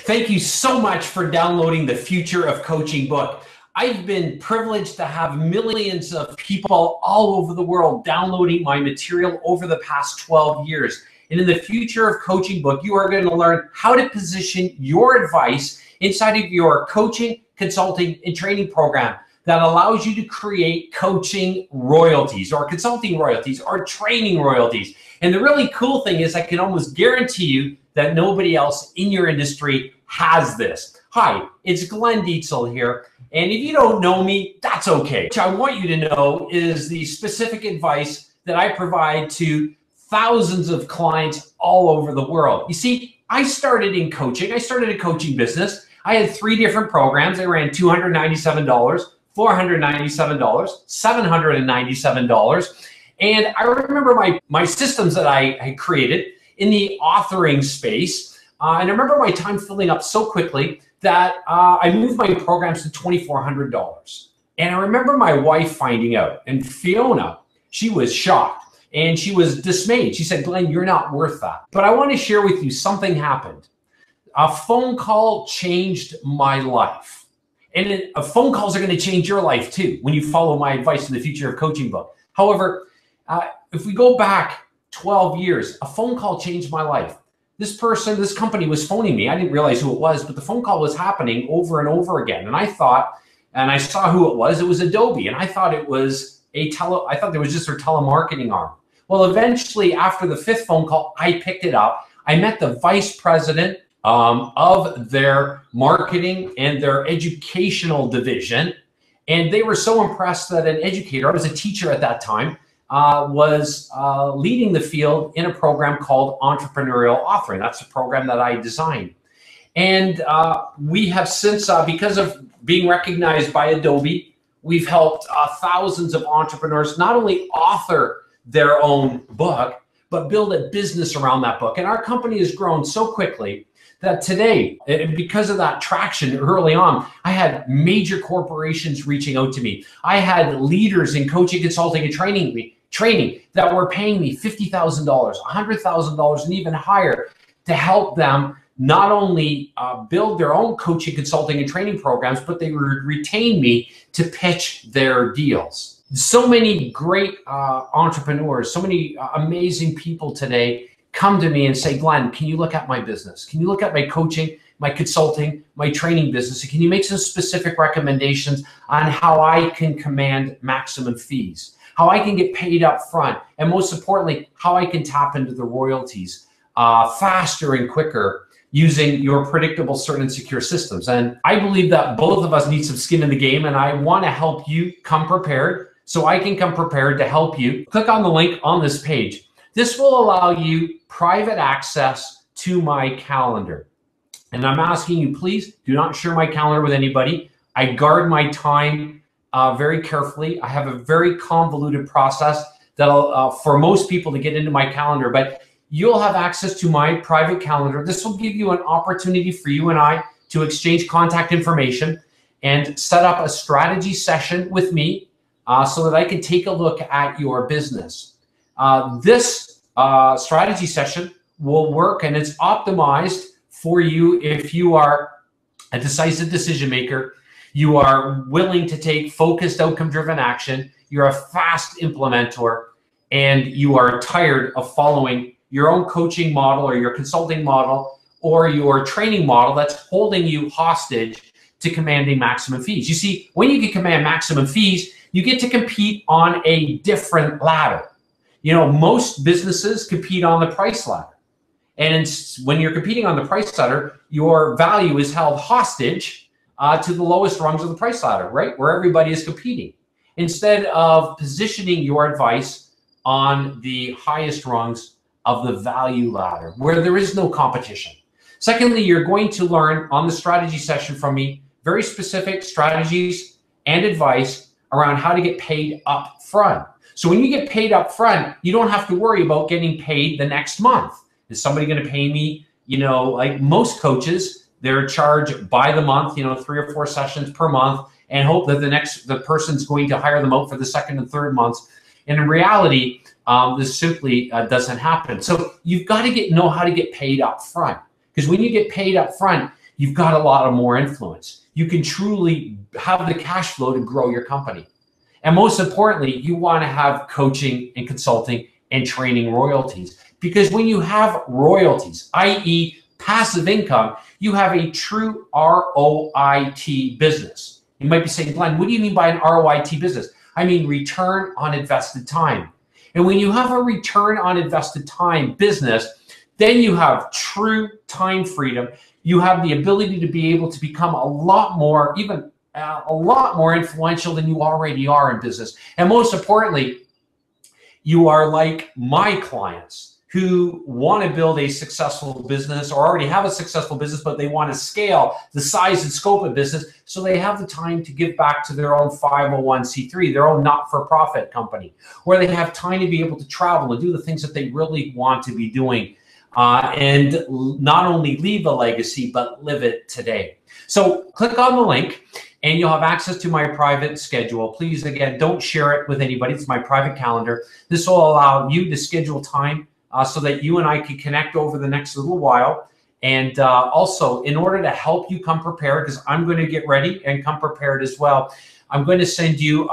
Thank you so much for downloading the Future of Coaching book. I've been privileged to have millions of people all over the world downloading my material over the past 12 years. And in the Future of Coaching book, you are going to learn how to position your advice inside of your coaching, consulting, and training program that allows you to create coaching royalties or consulting royalties or training royalties. And the really cool thing is I can almost guarantee you that nobody else in your industry has this. Hi, it's Glenn Dietzel here. And if you don't know me, that's okay. What I want you to know is the specific advice that I provide to thousands of clients all over the world. You see, I started in coaching. I started a coaching business. I had 3 different programs. I ran $297, $497, $797. And I remember my systems that I had created in the authoring space. And I remember my time filling up so quickly that I moved my programs to $2,400. And I remember my wife finding out, and Fiona, she was shocked and she was dismayed. She said, Glenn, you're not worth that. But I want to share with you something happened. A phone call changed my life. And phone calls are going to change your life too when you follow my advice in the Future of Coaching book. However, if we go back 12 years, a phone call changed my life. This company was phoning me. I didn't realize who it was, but the phone call was happening over and over again. And I thought, and I saw who it was Adobe. And I thought it was I thought there was just their telemarketing arm. Well, eventually after the 5th phone call, I picked it up. I met the vice president of their marketing and their educational division. And they were so impressed that an educator, I was a teacher at that time, was leading the field in a program called Entrepreneurial Authoring. That's a program that I designed. And we have since, because of being recognized by Adobe, we've helped thousands of entrepreneurs not only author their own book, but build a business around that book. And our company has grown so quickly that today, because of that traction early on, I had major corporations reaching out to me. I had leaders in coaching, consulting, and training that were paying me $50,000, $100,000, and even higher to help them not only build their own coaching, consulting, and training programs, but they would retain me to pitch their deals. So many great entrepreneurs, so many amazing people today come to me and say, Glenn, can you look at my business? Can you look at my coaching, my consulting, my training business? And can you make some specific recommendations on how I can command maximum fees, how I can get paid up front, and most importantly, how I can tap into the royalties faster and quicker using your predictable, certain, and secure systems? And I believe that both of us need some skin in the game, and I want to help you come prepared so I can come prepared to help you. Click on the link on this page. This will allow you private access to my calendar. And I'm asking you, please do not share my calendar with anybody. I guard my time very carefully. I have a very convoluted process that'll for most people to get into my calendar, but you'll have access to my private calendar. This will give you an opportunity for you and I to exchange contact information and set up a strategy session with me so that I can take a look at your business. This strategy session will work, and it's optimized for you if you are a decisive decision maker, you are willing to take focused, outcome-driven action, you're a fast implementer, and you are tired of following your own coaching model or your consulting model or your training model that's holding you hostage to commanding maximum fees. You see, when you can command maximum fees, you get to compete on a different ladder. You know, most businesses compete on the price ladder. And when you're competing on the price ladder, your value is held hostage to the lowest rungs of the price ladder, right? Where everybody is competing. Instead of positioning your advice on the highest rungs of the value ladder, where there is no competition. Secondly, you're going to learn on the strategy session from me very specific strategies and advice around how to get paid up front. So when you get paid up front, you don't have to worry about getting paid the next month. Is somebody going to pay me? You know, like most coaches, they're charged by the month, you know, 3 or 4 sessions per month, and hope that the person's going to hire them out for the 2nd and 3rd months. And in reality, this simply doesn't happen. So you've got to know how to get paid up front. Because when you get paid up front, you've got a lot of more influence. You can truly have the cash flow to grow your company. And most importantly, you want to have coaching and consulting and training royalties. Because when you have royalties, i.e. passive income, you have a true ROIT business. You might be saying, Glenn, what do you mean by an ROIT business? I mean return on invested time. And when you have a return on invested time business, then you have true time freedom. You have the ability to be able to become a lot more, even a lot more influential than you already are in business. And most importantly, you are like my clients who want to build a successful business or already have a successful business, but they want to scale the size and scope of business so they have the time to give back to their own 501c3, their own not-for-profit company, where they have time to be able to travel and do the things that they really want to be doing and not only leave a legacy, but live it today. So click on the link and you'll have access to my private schedule. Please, again, don't share it with anybody. It's my private calendar. This will allow you to schedule time so that you and I can connect over the next little while. And also, in order to help you come prepared, because I'm going to get ready and come prepared as well, I'm going to send you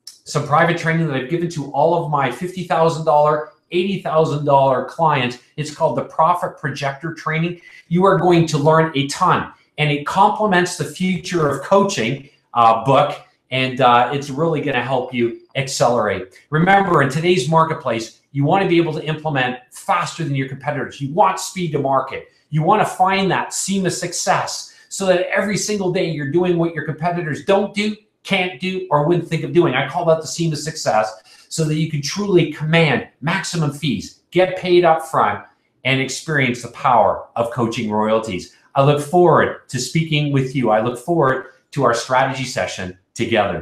some private training that I've given to all of my $50,000, $80,000 clients. It's called the Profit Projector Training. You are going to learn a ton, and it complements the Future of Coaching book, and it's really going to help you accelerate. Remember, in today's marketplace, you want to be able to implement faster than your competitors. You want speed to market. You want to find that seamless success so that every single day you're doing what your competitors don't do, can't do, or wouldn't think of doing. I call that the seamless success, so that you can truly command maximum fees, get paid up front, and experience the power of coaching royalties. I look forward to speaking with you. I look forward to our strategy session together.